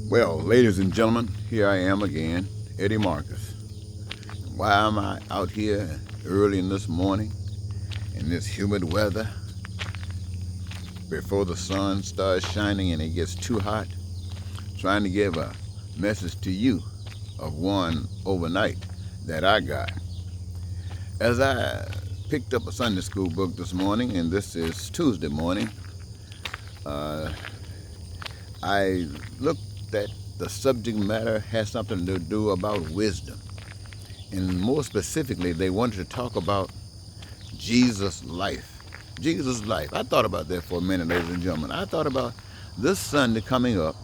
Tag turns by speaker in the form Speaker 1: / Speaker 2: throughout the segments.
Speaker 1: Well, ladies and gentlemen, here I am again, Eddie Marcus. Why am I out here early in this morning in this humid weather before the sun starts shining and it gets too hot? Trying to give a message to you of one overnight that I got. As I picked up a Sunday school book this morning, and this is Tuesday morning, I looked at the subject matter has something to do about wisdom. And more specifically, they wanted to talk about Jesus' life. Jesus' life. I thought about that for a minute, ladies and gentlemen. I thought about this Sunday coming up,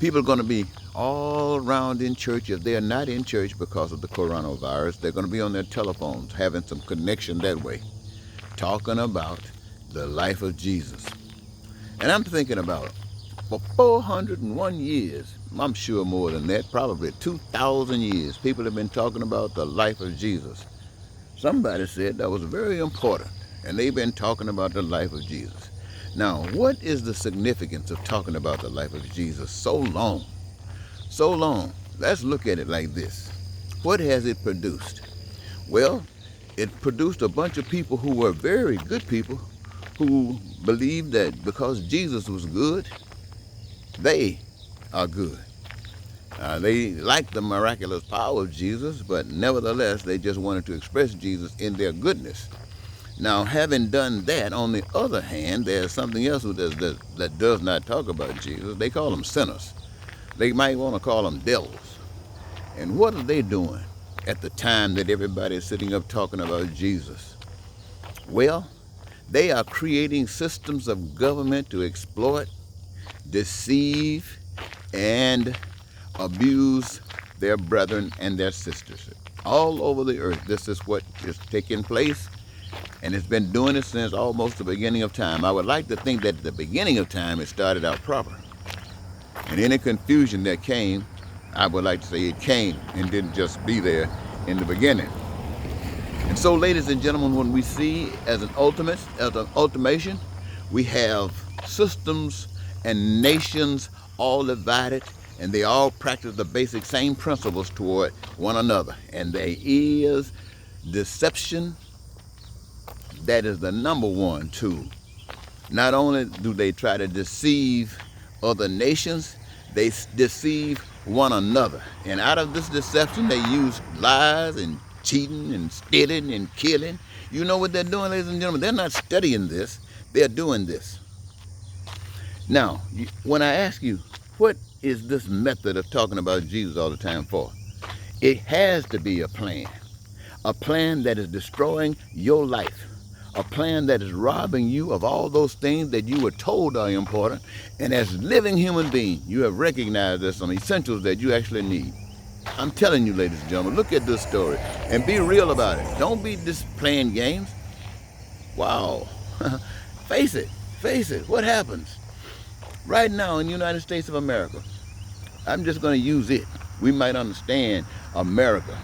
Speaker 1: people are going to be all around in church. If they're not in church because of the coronavirus, they're going to be on their telephones, having some connection that way, talking about the life of Jesus. And I'm thinking about it. For 401 years, I'm sure more than that, probably 2,000 years, people have been talking about the life of Jesus. Somebody said that was very important, and they've been talking about the life of Jesus. Now, what is the significance of talking about the life of Jesus so long? So long. Let's look at it like this. What has it produced? Well, it produced a bunch of people who were very good people who believed that because Jesus was good, they are good. They liked the miraculous power of Jesus, but nevertheless, they just wanted to express Jesus in their goodness. Now, having done that, on the other hand, there's something else that does not talk about Jesus. They call them sinners. They might want to call them devils. And what are they doing at the time that everybody is sitting up talking about Jesus? Well, they are creating systems of government to exploit, deceive, and abuse their brethren and their sisters. All over the earth, this is what is taking place, and it's been doing it since almost the beginning of time. I would like to think that at the beginning of time it started out proper. And any confusion that came, I would like to say it came and didn't just be there in the beginning. And so, ladies and gentlemen, when we see as an ultimation, we have systems and nations all divided, and they all practice the basic same principles toward one another. And there is deception. That is the number one tool. Not only do they try to deceive other nations, they deceive one another. And out of this deception, they use lies and cheating and stealing and killing. You know what they're doing, ladies and gentlemen? They're not studying this. They're doing this. Now, when I ask you, what is this method of talking about Jesus all the time for? It has to be a plan that is destroying your life, a plan that is robbing you of all those things that you were told are important, and as living human beings, you have recognized as some essentials that you actually need. I'm telling you, ladies and gentlemen, look at this story and be real about it. Don't be just playing games. Wow. Face it. What happens? Right now in the United States of America, I'm just going to use it. We might understand America.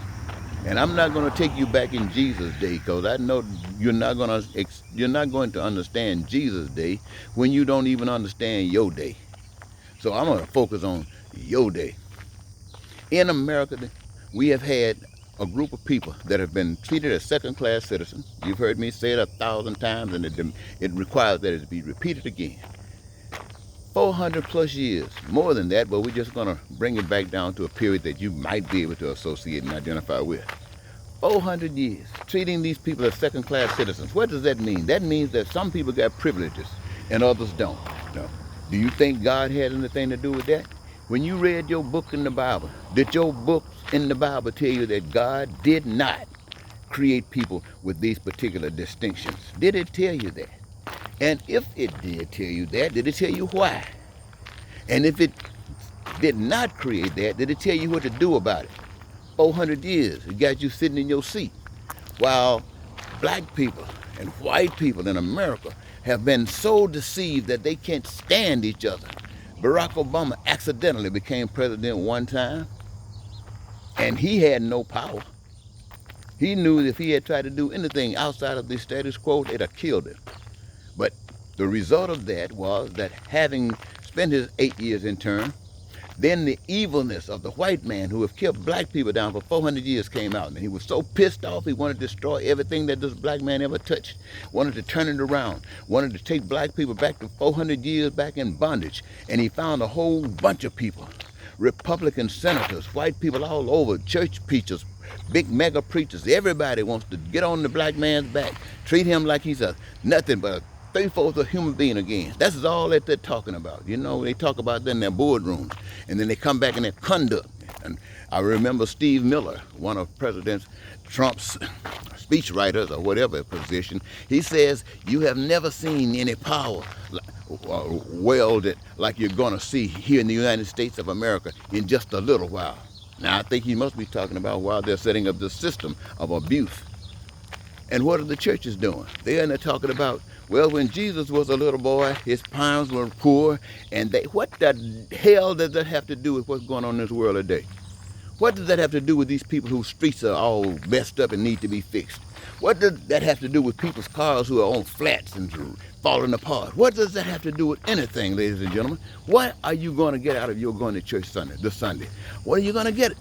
Speaker 1: And I'm not going to take you back in Jesus' day, because I know you're not going to understand Jesus' day when you don't even understand your day. So I'm going to focus on your day. In America, we have had a group of people that have been treated as second-class citizens. You've heard me say it 1,000 times, and it requires that it be repeated again. 400 plus years, more than that, but we're just going to bring it back down to a period that you might be able to associate and identify with. 400 years, treating these people as second-class citizens. What does that mean? That means that some people got privileges and others don't. No. Do you think God had anything to do with that? When you read your book in the Bible, did your book in the Bible tell you that God did not create people with these particular distinctions? Did it tell you that? And if it did tell you that, did it tell you why? And if it did not create that, did it tell you what to do about it? 400 years, it got you sitting in your seat, while black people and white people in America have been so deceived that they can't stand each other. Barack Obama accidentally became president one time, and he had no power. He knew if he had tried to do anything outside of the status quo, it'd have killed him. But the result of that was that having spent spent his 8 years in term. Then the evilness of the white man who have kept black people down for 400 years came out. And he was so pissed off, he wanted to destroy everything that this black man ever touched. Wanted to turn it around. Wanted to take black people back to 400 years back in bondage. And he found a whole bunch of people. Republican senators, white people all over, church preachers, big mega preachers. Everybody wants to get on the black man's back. Treat him like he's a nothing but a three-fourths of a human being again. That's all that they're talking about. You know, they talk about that in their boardrooms. And then they come back in their conduct. And I remember Steve Miller, one of President Trump's speechwriters or whatever position, he says, you have never seen any power welded like you're going to see here in the United States of America in just a little while. Now, I think he must be talking about while they're setting up the system of abuse. And what are the churches doing? They're in there talking about, well, when Jesus was a little boy, his parents were poor, and what the hell does that have to do with what's going on in this world today? What does that have to do with these people whose streets are all messed up and need to be fixed? What does that have to do with people's cars who are on flats and falling apart? What does that have to do with anything, ladies and gentlemen? What are you going to get out of your going to church this Sunday? What are you going to get?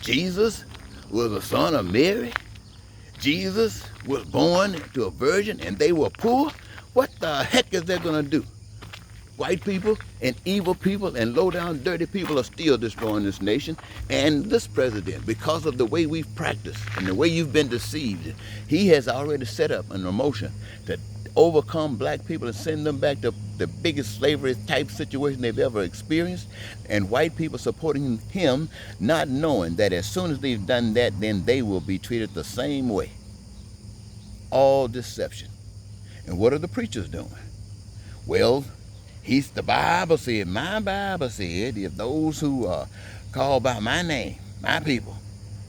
Speaker 1: Jesus was the son of Mary. Jesus was born to a virgin and they were poor. What the heck is that going to do? White people and evil people and low-down dirty people are still destroying this nation. And this president, because of the way we've practiced and the way you've been deceived, he has already set up an emotion to overcome black people and send them back to the biggest slavery type situation they've ever experienced. And white people supporting him, not knowing that as soon as they've done that, then they will be treated the same way. All deception. And what are the preachers doing? Well, the Bible said, my Bible said, if those who are called by my name, my people,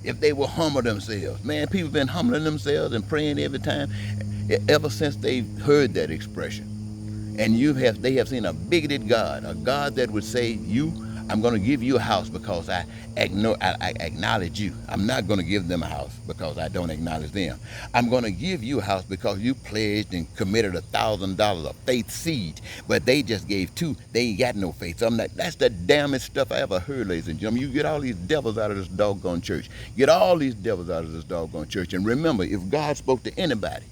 Speaker 1: if they will humble themselves. Man, people have been humbling themselves and praying every time, ever since they've heard that expression. And they have seen a bigoted God, a God that would say, I'm going to give you a house because I acknowledge you. I'm not going to give them a house because I don't acknowledge them. I'm going to give you a house because you pledged and committed $1,000 of faith seed, but they just gave $2. They ain't got no faith. So that's the damnest stuff I ever heard, ladies and gentlemen. You get all these devils out of this doggone church. Get all these devils out of this doggone church. And remember, if God spoke to anybody,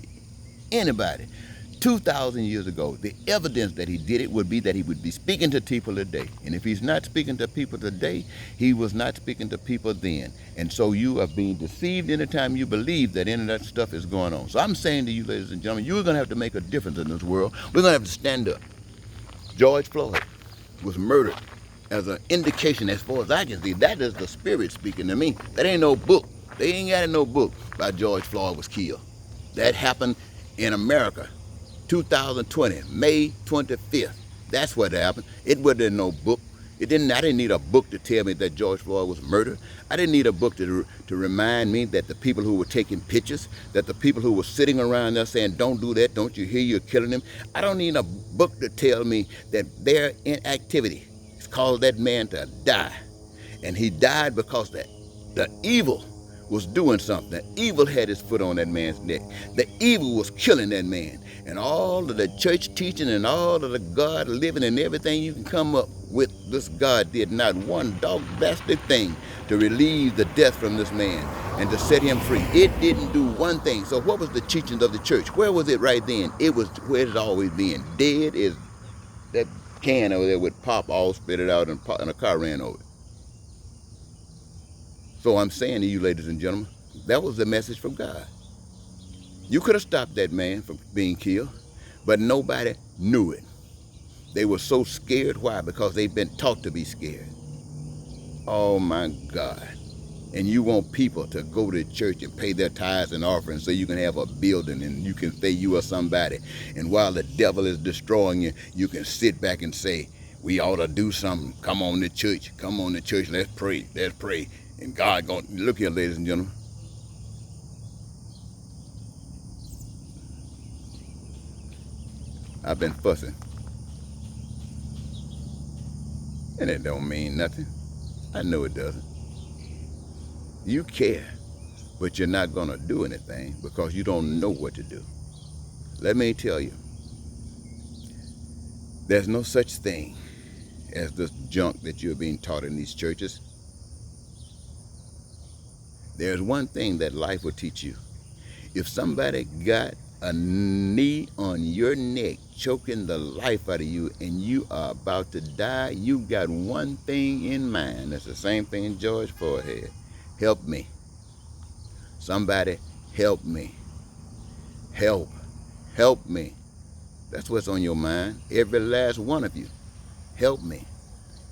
Speaker 1: 2,000 years ago, the evidence that he did it would be that he would be speaking to people today. And if he's not speaking to people today, he was not speaking to people then. And so you are being deceived anytime you believe that any of that stuff is going on. So I'm saying to you, ladies and gentlemen, you're going to have to make a difference in this world. We're going to have to stand up. George Floyd was murdered as an indication, as far as I can see. That is the spirit speaking to me. That ain't no book. They ain't got no book by George Floyd was killed. That happened in America. 2020, May 25th. That's what happened. It wasn't no book. I didn't need a book to tell me that George Floyd was murdered. I didn't need a book to remind me that the people who were taking pictures, that the people who were sitting around there saying, don't do that, don't you hear you're killing him. I don't need a book to tell me that their inactivity has caused that man to die. And he died because the evil was doing something. The evil had his foot on that man's neck. The evil was killing that man. And all of the church teaching and all of the God living and everything you can come up with, this God did not one dog bastard thing to relieve the death from this man and to set him free. It didn't do one thing. So what was the teachings of the church? Where was it right then? It was where it's always been. Dead as that can over there would pop, all spit it out, and a car ran over it. So I'm saying to you, ladies and gentlemen, that was the message from God. You could have stopped that man from being killed, but nobody knew it. They were so scared. Why? Because they've been taught to be scared. Oh my God. And you want people to go to church and pay their tithes and offerings so you can have a building and you can say you are somebody. And while the devil is destroying you, you can sit back and say, we ought to do something. Come on to church. Come on to church. Let's pray. Let's pray. And God going, look here, ladies and gentlemen. I've been fussing. And it don't mean nothing. I know it doesn't. You care, but you're not going to do anything because you don't know what to do. Let me tell you, there's no such thing as this junk that you're being taught in these churches. There's one thing that life will teach you. If somebody got a knee on your neck, choking the life out of you, and you are about to die, you got one thing in mind. That's the same thing George Floyd had. Help me. Somebody help me. Help me. That's what's on your mind. Every last one of you. Help me.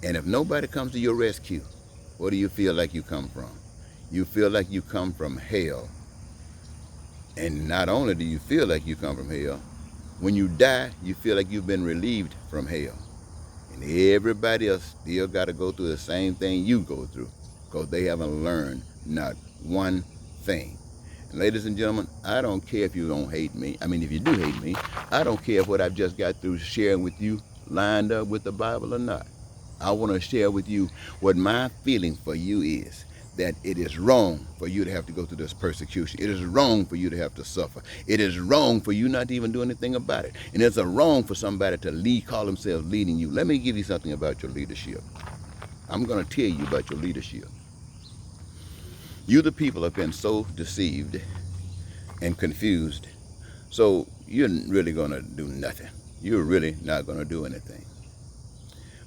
Speaker 1: And if nobody comes to your rescue, what do you feel like you come from? You feel like you come from hell. And not only do you feel like you come from hell, when you die, you feel like you've been relieved from hell. And everybody else still got to go through the same thing you go through, because they haven't learned not one thing. And ladies and gentlemen, I don't care if you don't hate me. I mean, if you do hate me, I don't care if what I've just got through sharing with you lined up with the Bible or not. I want to share with you what my feeling for you is. That it is wrong for you to have to go through this persecution. It is wrong for you to have to suffer. It is wrong for you not to even do anything about it. And it's a wrong for somebody to call themselves leading you. Let me give you something about your leadership. I'm going to tell you about your leadership. You, the people, have been so deceived and confused. So you're really going to do nothing. You're really not going to do anything.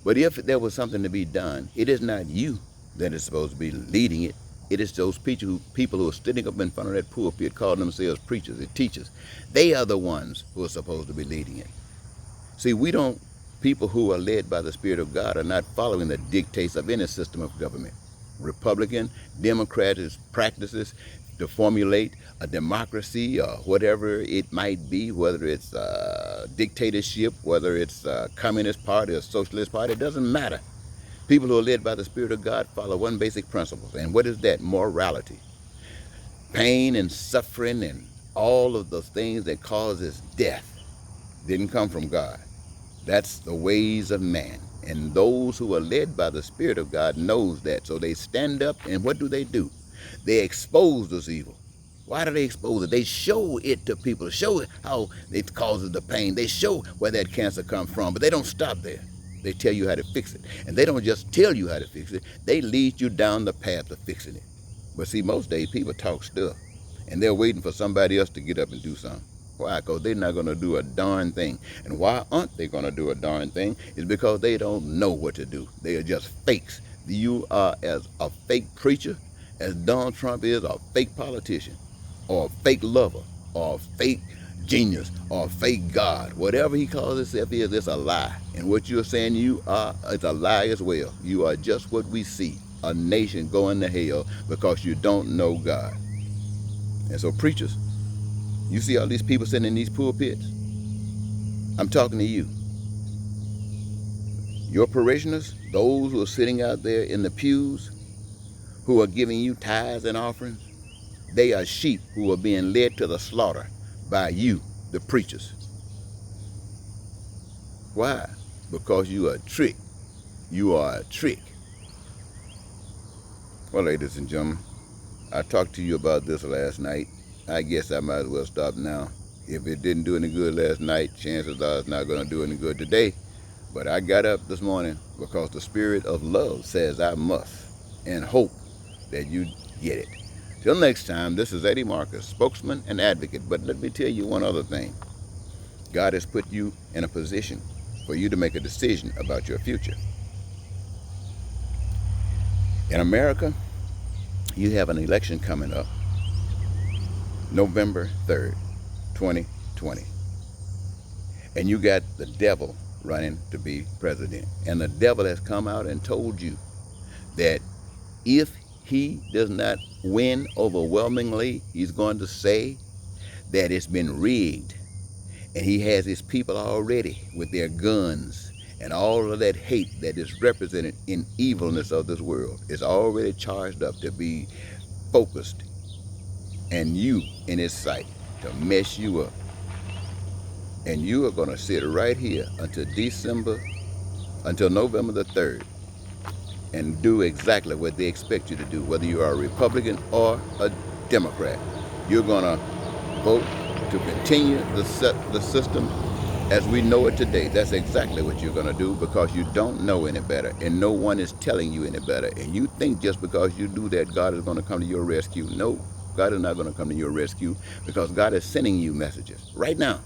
Speaker 1: But if there was something to be done, it is not you that is supposed to be leading it. It is those people who are sitting up in front of that pulpit calling themselves preachers and teachers. They are the ones who are supposed to be leading it. See, people who are led by the Spirit of God are not following the dictates of any system of government. Republican, Democratic practices to formulate a democracy or whatever it might be, whether it's a dictatorship, whether it's a communist party or socialist party, it doesn't matter. People who are led by the Spirit of God follow one basic principle. And what is that? Morality. Pain and suffering and all of those things that causes death didn't come from God. That's the ways of man. And those who are led by the Spirit of God knows that. So they stand up, and what do? They expose this evil. Why do they expose it? They show it to people, show how it causes the pain. They show where that cancer comes from, but they don't stop there. They tell you how to fix it. And they don't just tell you how to fix it. They lead you down the path of fixing it. But see, most days people talk stuff, and they're waiting for somebody else to get up and do something. Why? Because they're not going to do a darn thing. And why aren't they going to do a darn thing? Is because they don't know what to do. They are just fakes. You are as a fake preacher as Donald Trump is a fake politician, or a fake lover, or a fake genius, or a fake God. Whatever he calls himself is, it's a lie. And what you're saying you are, it's a lie as well. You are just what we see, a nation going to hell because you don't know God. And so preachers, you see all these people sitting in these pulpits? I'm talking to you. Your parishioners, those who are sitting out there in the pews, who are giving you tithes and offerings, they are sheep who are being led to the slaughter by you, the preachers. Why? Because you are a trick. You are a trick. Well, ladies and gentlemen, I talked to you about this last night. I guess I might as well stop now. If it didn't do any good last night, chances are it's not going to do any good today. But I got up this morning because the Spirit of love says I must, and hope that you get it. Till next time, this is Eddie Marcus, spokesman and advocate. But let me tell you one other thing. God has put you in a position for you to make a decision about your future. In America, you have an election coming up, November 3rd, 2020. And you got the devil running to be president. And the devil has come out and told you that if he does not win overwhelmingly, he's going to say that it's been rigged. And he has his people already with their guns and all of that hate that is represented in evilness of this world is already charged up to be focused and you in his sight to mess you up. And you are going to sit right here until November the 3rd and do exactly what they expect you to do, whether you are a Republican or a Democrat. You're going to vote to continue the system as we know it today, that's exactly what you're going to do because you don't know any better and no one is telling you any better. And you think just because you do that, God is going to come to your rescue. No, God is not going to come to your rescue because God is sending you messages right now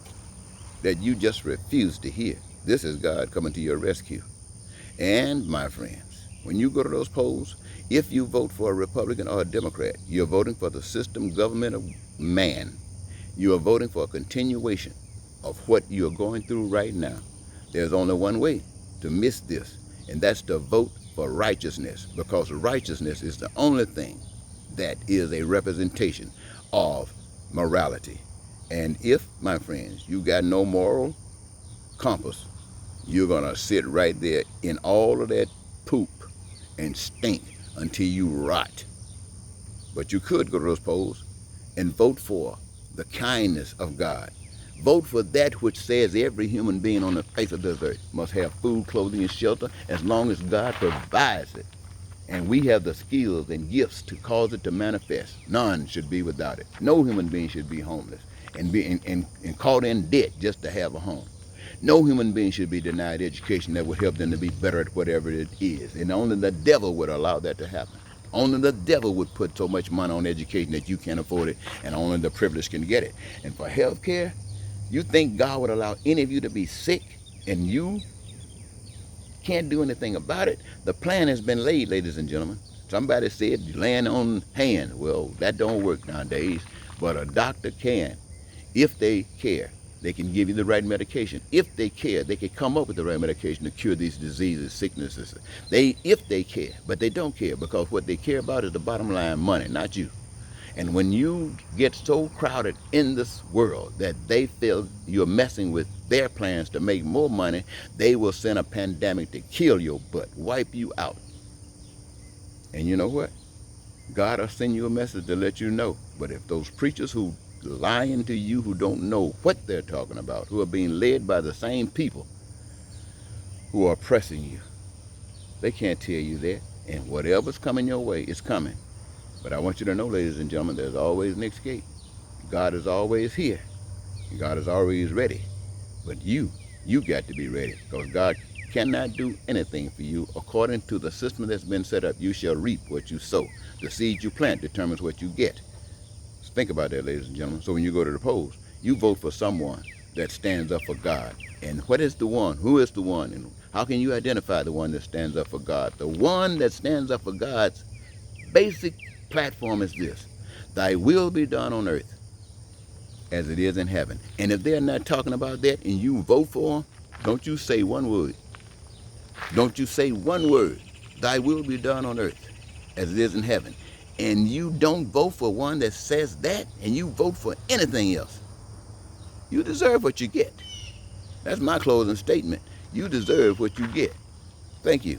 Speaker 1: that you just refuse to hear. This is God coming to your rescue. And my friends, when you go to those polls, if you vote for a Republican or a Democrat, you're voting for the system government of man. You are voting for a continuation of what you're going through right now. There's only one way to miss this, and that's to vote for righteousness, because righteousness is the only thing that is a representation of morality. And if, my friends, you got no moral compass, you're going to sit right there in all of that poop and stink until you rot. But you could go to those polls and vote for the kindness of God. Vote for that which says every human being on the face of this earth must have food, clothing, and shelter as long as God provides it. And we have the skills and gifts to cause it to manifest. None should be without it. No human being should be homeless and be caught in debt just to have a home. No human being should be denied education that would help them to be better at whatever it is. And only the devil would allow that to happen. Only the devil would put so much money on education that you can't afford it, and only the privileged can get it. And for health care, you think God would allow any of you to be sick and you can't do anything about it? The plan has been laid, ladies and gentlemen. Somebody said laying on hands. Well, that don't work nowadays, but a doctor can. If they care, they can give you the right medication. If they care, they can come up with the right medication to cure these diseases, sicknesses. If they care, but they don't care, because what they care about is the bottom line, money, not you. And when you get so crowded in this world that they feel you're messing with their plans to make more money, they will send a pandemic to kill your butt, wipe you out. And you know what? God will send you a message to let you know. But if those preachers who lying to you, who don't know what they're talking about, who are being led by the same people who are oppressing you, they can't tell you that. And whatever's coming your way is coming. But I want you to know, ladies and gentlemen, there's always an escape. God is always here. God is always ready. But you got to be ready, because God cannot do anything for you. According to the system that's been set up, you shall reap what you sow. The seed you plant determines what you get. So think about that, ladies and gentlemen. So when you go to the polls, you vote for someone that stands up for God. And what is the one? Who is the one? And how can you identify the one that stands up for God? The one that stands up for God's basic platform is this: thy will be done on earth as it is in heaven. And if they're not talking about that and you vote for them, don't you say one word. Don't you say one word. Thy will be done on earth as it is in heaven. And you don't vote for one that says that, and you vote for anything else, you deserve what you get. That's my closing statement. You deserve what you get. Thank you.